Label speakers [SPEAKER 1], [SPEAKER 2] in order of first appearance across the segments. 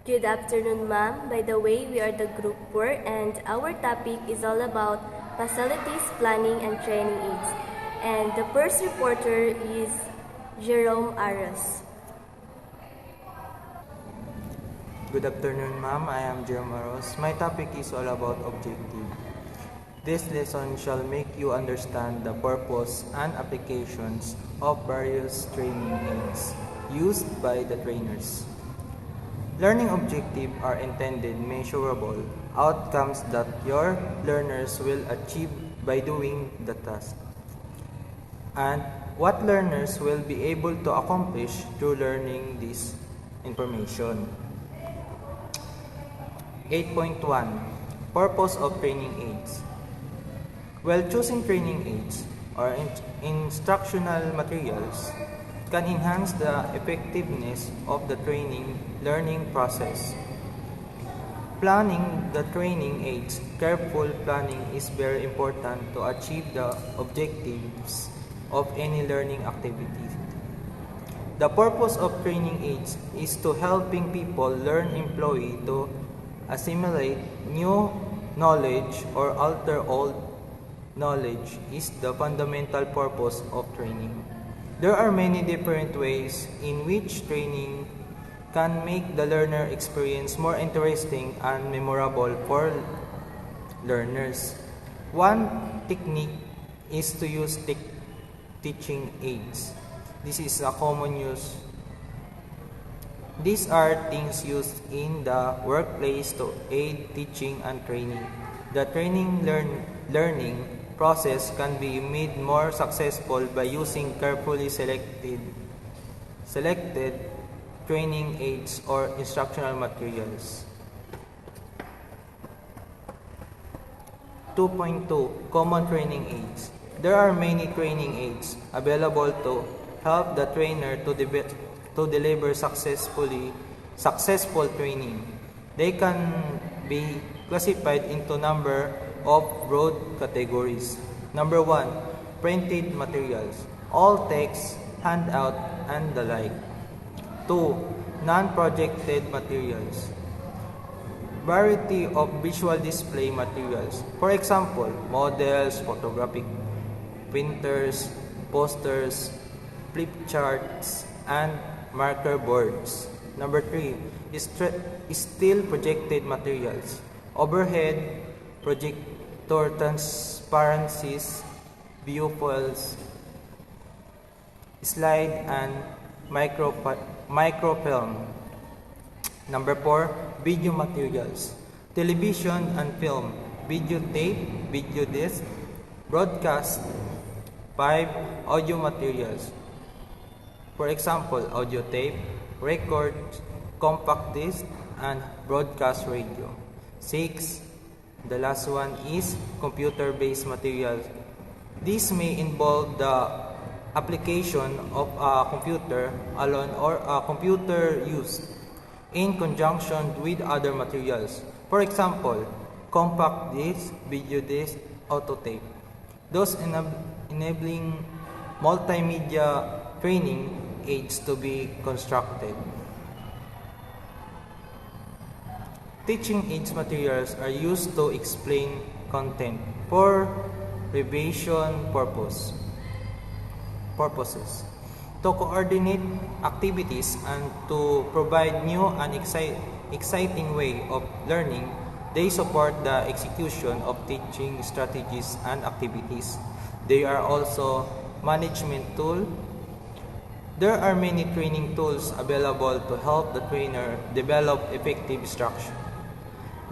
[SPEAKER 1] Good afternoon, ma'am. By the way, we are the Group 4 and our topic is all about facilities, planning, and training aids. And the first reporter is Jerome Aras.
[SPEAKER 2] Good afternoon, ma'am. I am Jerome Aros. My topic is all about objective. This lesson shall make you understand the purpose and applications of various training aids used by the trainers. Learning objectives are intended measurable outcomes that your learners will achieve by doing the task, and what learners will be able to accomplish through learning this information. 8.1 Purpose of training aids. While choosing training aids or instructional materials can enhance the effectiveness of the learning process. Planning the training aids. Careful planning is very important to achieve the objectives of any learning activity. The purpose of training aids is to helping people learn employee to assimilate new knowledge or alter old knowledge is the fundamental purpose of training. There are many different ways in which training can make the learner experience more interesting and memorable for learners. One technique is to use teaching aids. This is a common use. These are things used in the workplace to aid teaching and training. The learning process can be made more successful by using carefully selected training aids or instructional materials. 2.2 Common training aids. There are many training aids available to help the trainer to deliver successful training. They can be classified into number of broad categories. Number 1, printed materials, all text, handout, and the like. 2, non-projected materials, variety of visual display materials. For example, models, photographic printers, posters, flip charts, and marker boards. Number 3, still projected materials, overhead projector transparencies, view files, slide, and microfilm. Number 4, video materials, television and film, videotape, video disc, broadcast. 5, audio materials. For example, audio tape, record, compact disc, and broadcast radio. 6, the last one is computer-based materials. This may involve the application of a computer alone or a computer used in conjunction with other materials. For example, compact disc, video disc, auto tape. Those enabling multimedia training aids to be constructed. Teaching aids materials are used to explain content for revision purposes, to coordinate activities, and to provide new and exciting way of learning. They support the execution of teaching strategies and activities. They are also management tool. There are many training tools available to help the trainer develop effective instruction.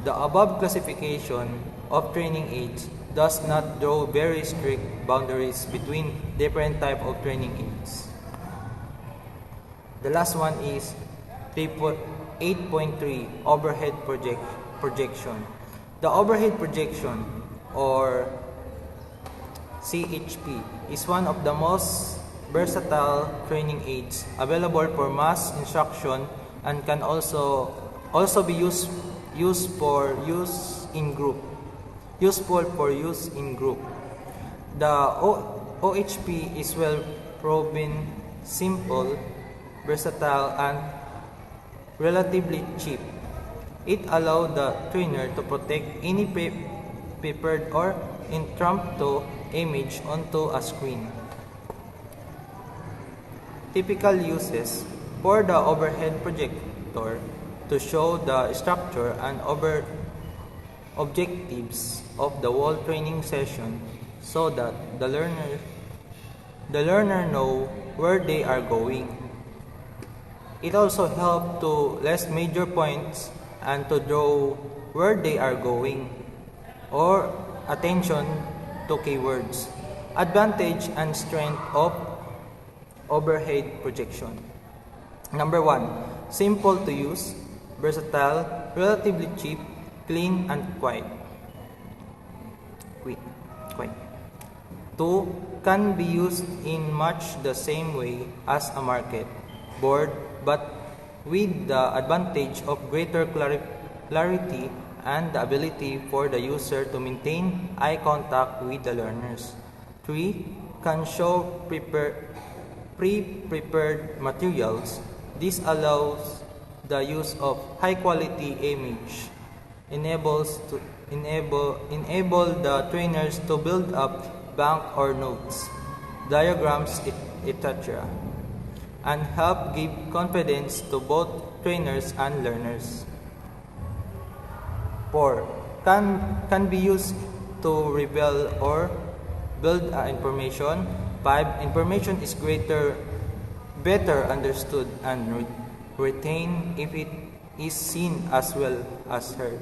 [SPEAKER 2] The above classification of training aids does not draw very strict boundaries between different types of training aids. The last one is 8.3 Overhead projection. The overhead projection, or CHP, is one of the most versatile training aids available for mass instruction and can also be useful for use in group. The OHP is well proven, simple, versatile, and relatively cheap. It allows the trainer to protect any papered or impromptu image onto a screen. Typical uses for the overhead projector to show the structure and objectives of the whole training session so that the learner know where they are going. It also helps to list major points and to draw where they are going or attention to keywords. Advantage and strength of overhead projection. Number 1, simple to use, versatile, relatively cheap, clean, and quiet. 2, can be used in much the same way as a market board, but with the advantage of greater clarity and the ability for the user to maintain eye contact with the learners. 3, can show pre-prepared materials. This allows the use of high-quality image, enable the trainers to build up bank or notes, diagrams, etc., and help give confidence to both trainers and learners. 4, can be used to reveal or build information. 5, information is better understood and retained if it is seen as well as heard.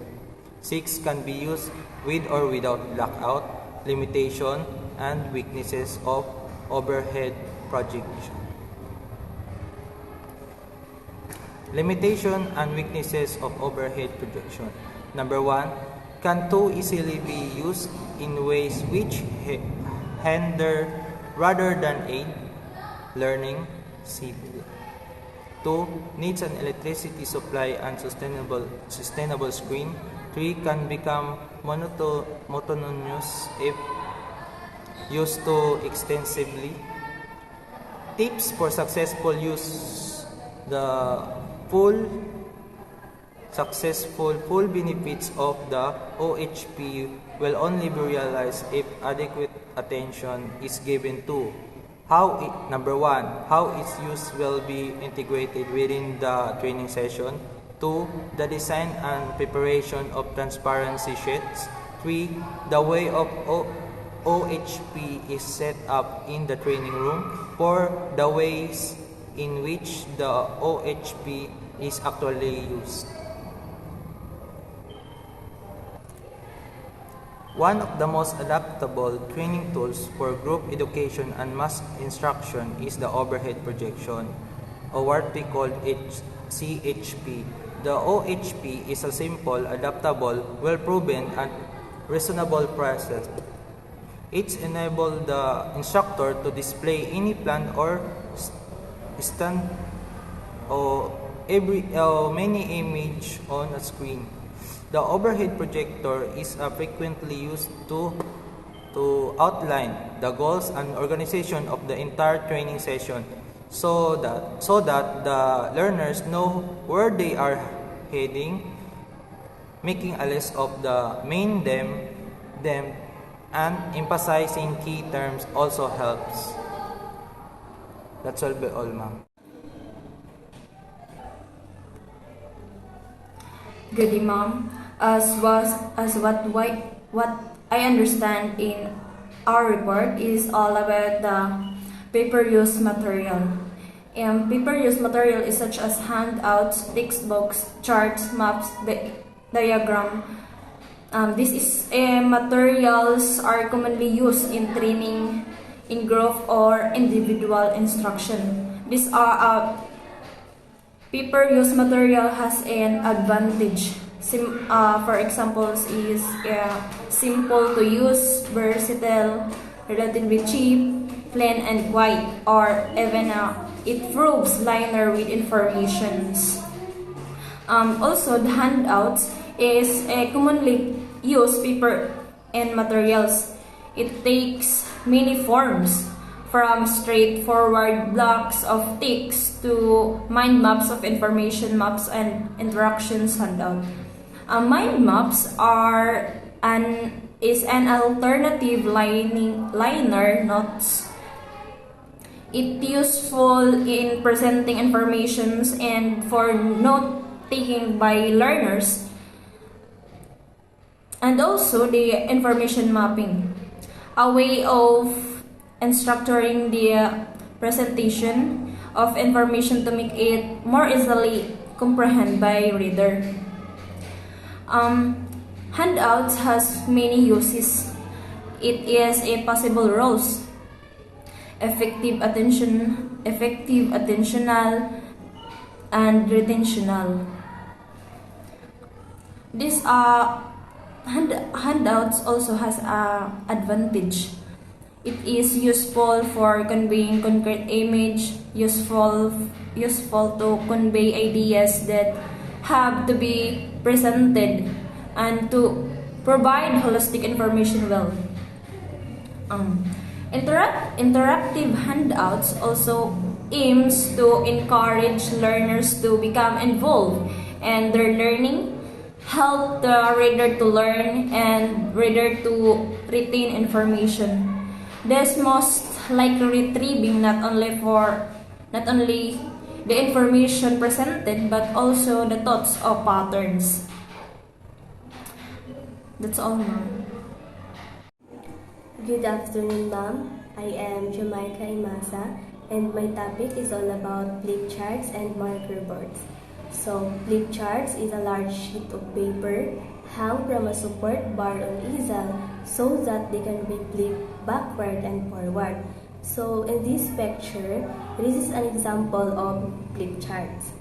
[SPEAKER 2] 6, can be used with or without blackout, limitation, and weaknesses of overhead projection. Limitation and weaknesses of overhead projection. Number 1, can too easily be used in ways which hinder rather than aid learning. 2, needs an electricity supply and sustainable screen. 3, can become monotonous if used too extensively. Tips for successful use. The full benefits of the OHP will only be realized if adequate attention is given to number 1, how its use will be integrated within the training session. 2, the design and preparation of transparency sheets. 3, the way of OHP is set up in the training room. 4, the ways in which the OHP is actually used. One of the most adaptable training tools for group education and mass instruction is the overhead projection, or what we call CHP. The OHP is a simple, adaptable, well-proven, and reasonable process. It enables the instructor to display any plan or stand or many image on a screen. The overhead projector is frequently used to outline the goals and organization of the entire training session so that the learners know where they are heading. Making a list of the main them and emphasizing key terms also helps. That's all, ma'am.
[SPEAKER 3] Good day, ma'am. As what I understand in our report is all about the paper-use material. And paper-use material is such as handouts, textbooks, charts, maps, diagram. These materials are commonly used in training, in group or individual instruction. These are paper-use material has an advantage. For example, is simple to use, versatile, relatively cheap, plain and white, or even it proves liner with informations. Also, the handouts is commonly used paper and materials. It takes many forms, from straightforward blocks of text to mind maps of information, maps and interactions handout. Mind maps is an alternative liner notes. It's useful in presenting informations and for note taking by learners, and also the information mapping, a way of structuring the presentation of information to make it more easily comprehended by reader. Handouts has many uses. It is a possible roles: effective attentional, and retentional. This handouts also has a advantage. It is useful for conveying concrete image, useful to convey ideas that have to be presented, and to provide holistic information well. Interactive handouts also aims to encourage learners to become involved in their learning, help the reader to learn, and reader to retain information. This most likely retrieving not only the information presented but also the thoughts of patterns. That's all, ma'am.
[SPEAKER 1] Good afternoon, ma'am. I am Jamaica Imasa, and my topic is all about flip charts and marker boards. So, flip charts is a large sheet of paper hung from a support bar on easel so that they can be flipped backward and forward. So, in this picture, this is an example of flip charts.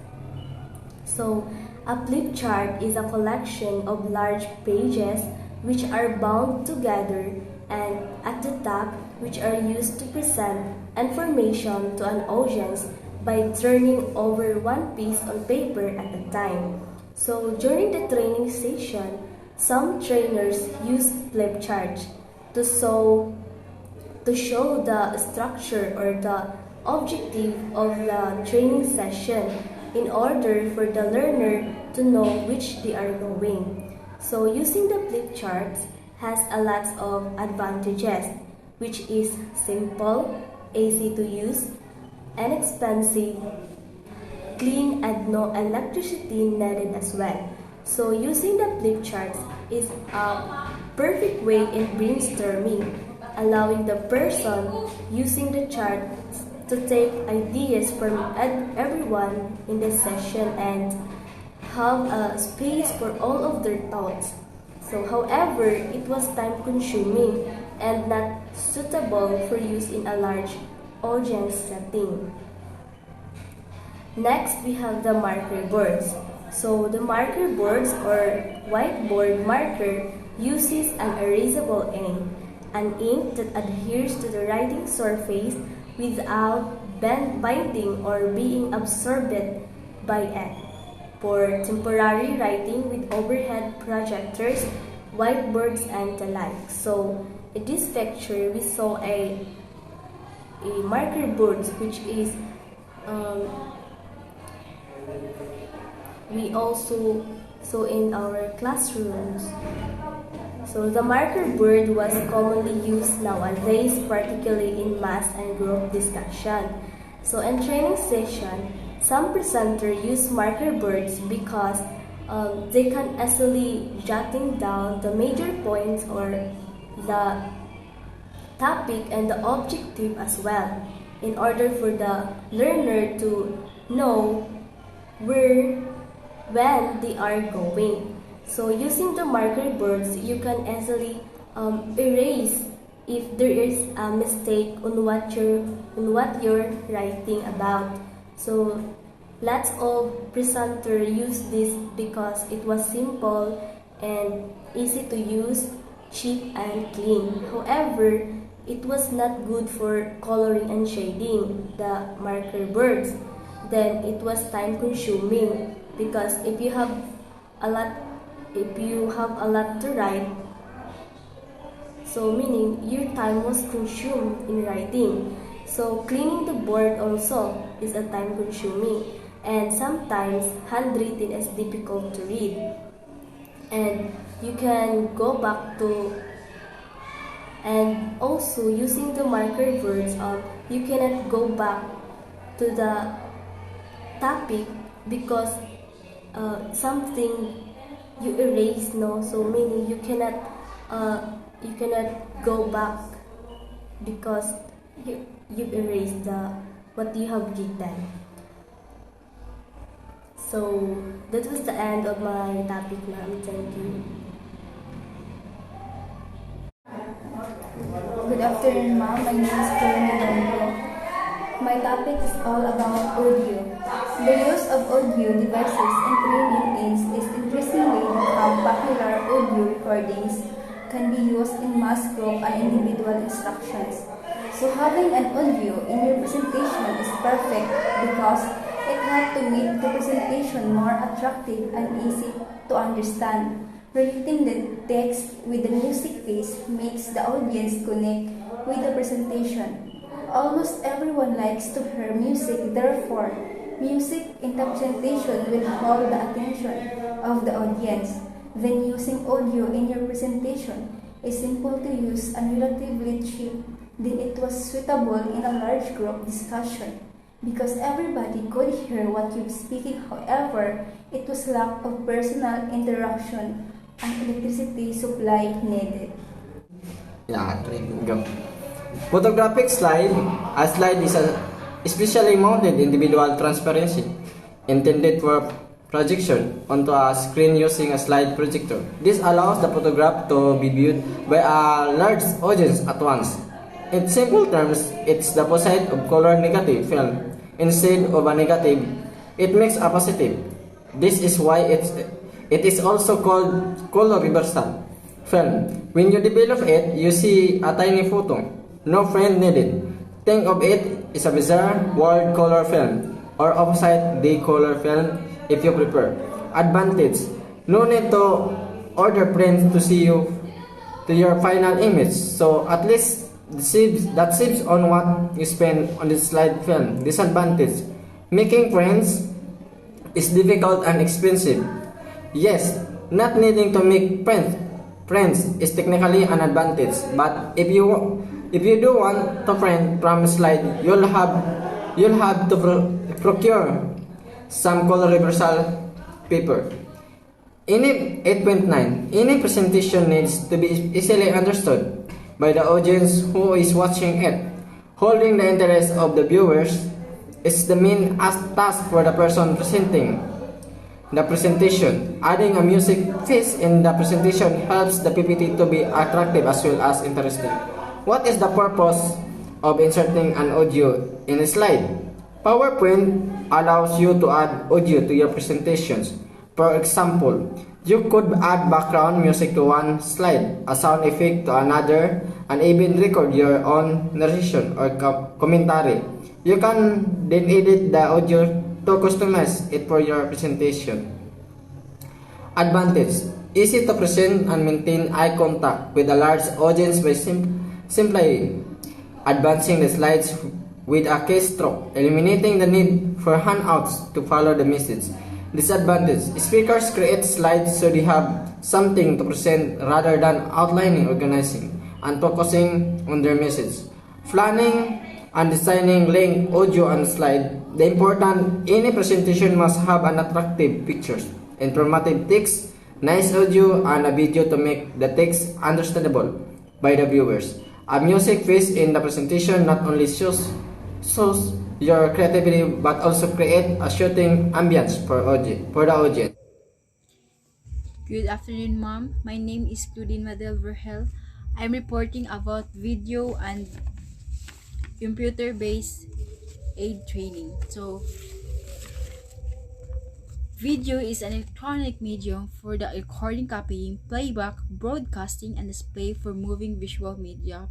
[SPEAKER 1] So, a flip chart is a collection of large pages which are bound together, and at the top, which are used to present information to an audience by turning over one piece on paper at a time. So during the training session, some trainers use flip charts to show the structure or the objective of the training session in order for the learner to know which they are going. So using the flip charts has a lot of advantages, which is simple, easy to use, inexpensive, clean, and no electricity needed as well. So using the flip charts is a perfect way in brainstorming, allowing the person using the charts to take ideas from everyone in the session and have a space for all of their thoughts. So, however, it was time-consuming and not suitable for use in a large audience setting. Next, we have the marker boards. So, the marker boards or whiteboard marker uses an erasable ink, an ink that adheres to the writing surface without binding or being absorbed by it. For temporary writing with overhead projectors, whiteboards, and the like. So, in this picture, we saw a marker board, which is we also saw in our classrooms. So, the marker board was commonly used nowadays, particularly in math and group discussion. So, in training session, some presenters use marker boards because they can easily jotting down the major points or the topic and the objective as well, in order for the learner to know when they are going. So using the marker boards, you can easily erase if there is a mistake on what you're writing about. So lots of presenters use this because it was simple and easy to use, cheap and clean. However, it was not good for coloring and shading the marker boards. Then it was time consuming because if you have a lot to write, so meaning your time was consumed in writing. So cleaning the board also is a time consuming, and sometimes handwritten is difficult to read. and you can go back to, and also using the marker words, you cannot go back to the topic because something you erase, no, so meaning you cannot go back because you erased the what you have written. So that was the end of my topic, ma'am. Thank you.
[SPEAKER 4] Good afternoon, ma'am. My name is Florina. My topic is all about audio. The use of audio devices in training aids is increasingly become popular. Audio recordings can be used in mass group and individual instructions. So having an audio in your presentation is perfect because it helps to make the presentation more attractive and easy to understand. Relating the text with the music piece makes the audience connect with the presentation. Almost everyone likes to hear music, therefore, music in the presentation will hold the attention of the audience. Then using audio in your presentation is simple to use and relatively cheap. Then it was suitable in a large group discussion because everybody could hear what you're speaking. However, it was lack of personal interaction and electricity supply needed.
[SPEAKER 5] Yeah, go. Photographic slide. A slide is a specially mounted individual transparency intended for projection onto a screen using a slide projector. This allows the photograph to be viewed by a large audience at once. In simple terms, it's the opposite of color negative film. Instead of a negative, it makes a positive. This is why it is also called color reversal film. When you develop it, you see a tiny photo. No frame needed. Think of it as a bizarre world color film or opposite day color film if you prefer. Advantage: no need to order prints to see you to your final image. So at least that saves on what you spend on the slide film. Disadvantage: making prints is difficult and expensive. Yes, not needing to make prints is technically an advantage, but if you do want to print from a slide, you'll have to procure some color reversal paper. In 8.9, any presentation needs to be easily understood by the audience who is watching it. Holding the interest of the viewers is the main task for the person presenting the presentation. Adding a music piece in the presentation helps the PPT to be attractive as well as interesting. What is the purpose of inserting an audio in a slide? PowerPoint allows you to add audio to your presentations. For example, you could add background music to one slide, a sound effect to another, and even record your own narration or commentary. You can then edit the audio to customize it for your presentation. Advantage: easy to present and maintain eye contact with a large audience by simply advancing the slides with a keystroke, eliminating the need for handouts to follow the message. Disadvantage: speakers create slides so they have something to present rather than outlining, organizing, and focusing on their message. Planning and designing link, audio, and slide. The important any presentation must have an attractive pictures, informative text, nice audio, and a video to make the text understandable by the viewers. A music piece in the presentation not only shows your creativity but also create a shooting ambience for the audience.
[SPEAKER 6] Good afternoon, ma'am. My name is Claudine Madel Verhel. I'm reporting about video and computer-based aid training. So, video is an electronic medium for the recording, copying, playback, broadcasting, and display for moving visual media.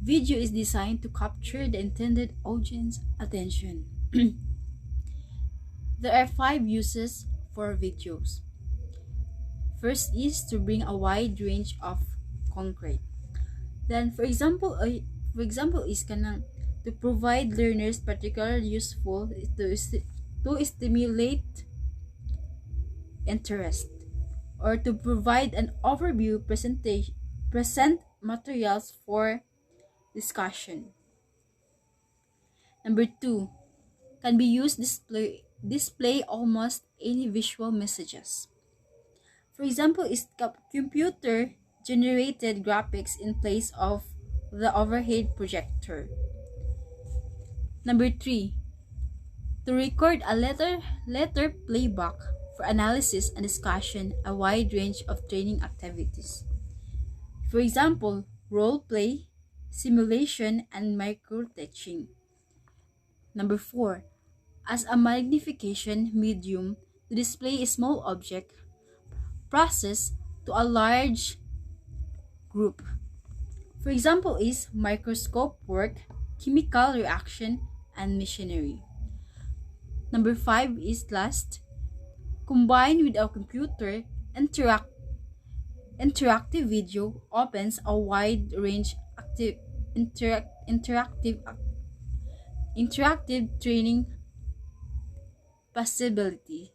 [SPEAKER 6] Video is designed to capture the intended audience attention. There are 5 uses for videos. First is to bring a wide range of content. Then, for example, is kanang to provide learners particularly useful to stimulate interest, or to provide an overview presentation, present materials for discussion. Number 2, can be used display almost any visual messages. For example, is computer generated graphics in place of the overhead projector. Number 3, to record a letter playback for analysis and discussion, a wide range of training activities. For example, role play, simulation, and micro teaching. Number 4, as a magnification medium to display a small object process to a large group. For example, is microscope work, chemical reaction, and machinery. Number 5 is last, combined with a computer, interactive video opens a wide range interactive training possibilities.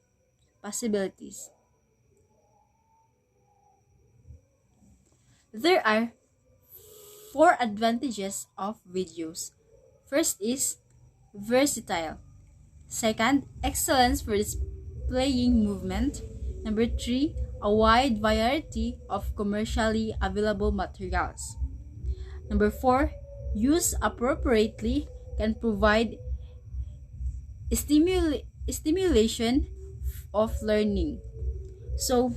[SPEAKER 6] There are 4 advantages of videos. First is versatile. Second, excellence for displaying movement. Number 3, a wide variety of commercially available materials. Number 4, used appropriately can provide stimulation of learning. So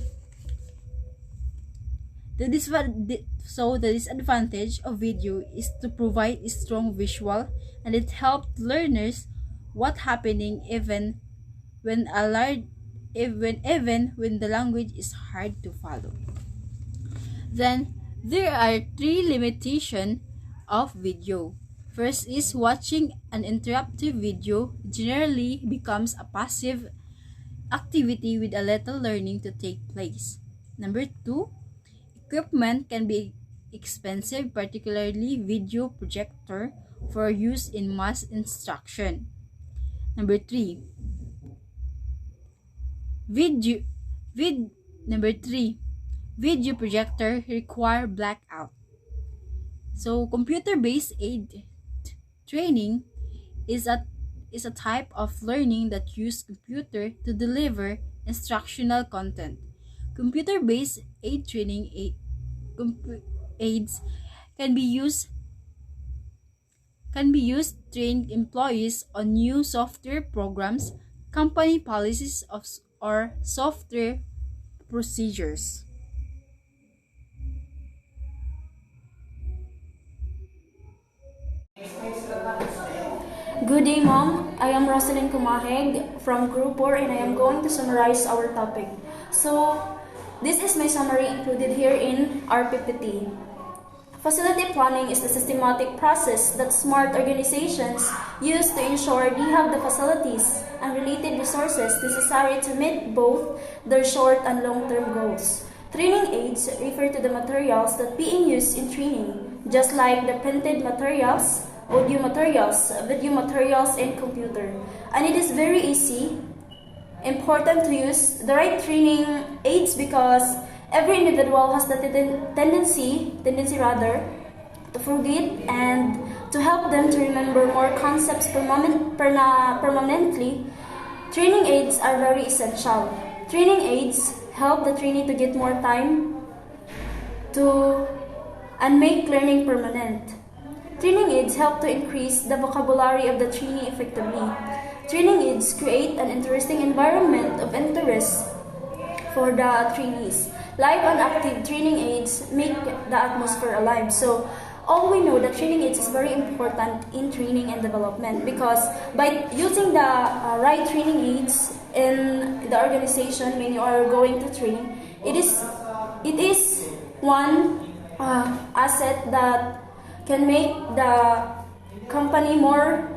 [SPEAKER 6] the disadvantage of video is to provide a strong visual, and it helps learners what happening even when the language is hard to follow. Then there are 3 limitations of video. First is watching an interactive video generally becomes a passive activity with a little learning to take place. Number 2, equipment can be expensive, particularly video projector for use in mass instruction. Number 3, video projector require blackout. So computer-based aid training is a type of learning that uses computer to deliver instructional content. Computer-based aid training aids can be used to train employees on new software programs, company policies or software procedures.
[SPEAKER 7] Good day, Mom. I am Rosalyn Kumaheg from Group 4 and I am going to summarize our topic. So, this is my summary included here in our PPT. Facility planning is the systematic process that smart organizations use to ensure they have the facilities and related resources necessary to meet both their short and long-term goals. Training aids refer to the materials that being used in training, just like the printed materials, audio materials, video materials, and computer. And it is very important to use the right training aids because every individual has the tendency to forget, and to help them to remember more concepts permanently, training aids are very essential. Training aids help the trainee to get more time and make learning permanent. Training aids help to increase the vocabulary of the trainee effectively. Training aids create an interesting environment of interest for the trainees. Live and active training aids make the atmosphere alive. So all we know that training aids is very important in training and development, because by using the right training aids in the organization when you are going to train, it is one asset that can make the company more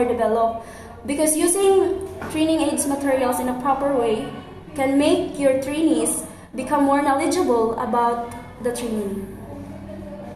[SPEAKER 7] developed, because using training aids materials in a proper way can make your trainees become more knowledgeable about the training.